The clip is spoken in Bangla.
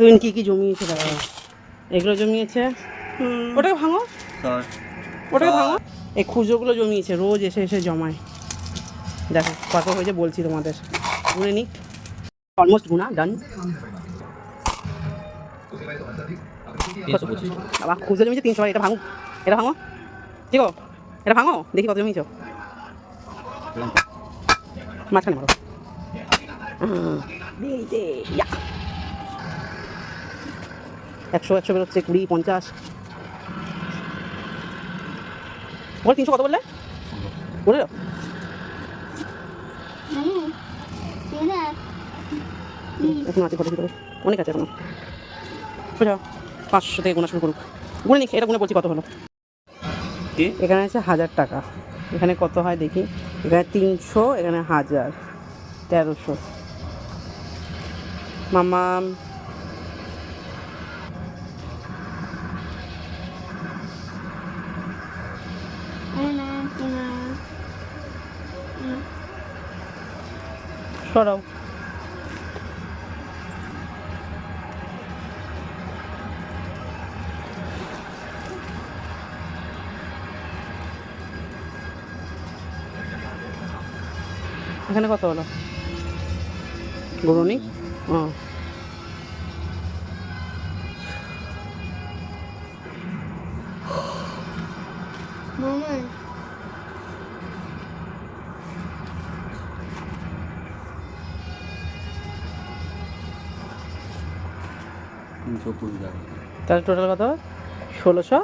তুমি কি জমিয়েছে দাদা? এগুলো জমিয়েছে, ওটাকে ভাঙো, ওটাকে ভাঙো। এই খুচরোগুলো জমিয়েছে, রোজ এসে এসে জমায়। দেখো কত হয়েছে বলছি তোমাদের, গুনে নিক। অলমোস্ট গুনা ডান। বাবা খুচরো জমিয়েছে 300। এটা ভাঙো, এটা ভাঙো, ঠিক আছে? এটা ভাঙো, দেখি কত জমিয়েছ। মাঝখানে মারো। 100 বেরোচ্ছে, 20, 50। বল 300 কত বললে? বলে দাও। এখন আছে কত ভিতরে, অনেক আছে এখনো। বুঝা 500 থেকে গোনা শুরু করুক। গুনে নিক, এটা গুনে বলছি কত হলো। এখানে আছে 1000 টাকা। এখানে কত হয় দেখি। এখানে 300, এখানে 1000, 1300। মামা সরাও। এখানে কত হলো গুরুনি? ও তাহলে টোটাল কত? 1600।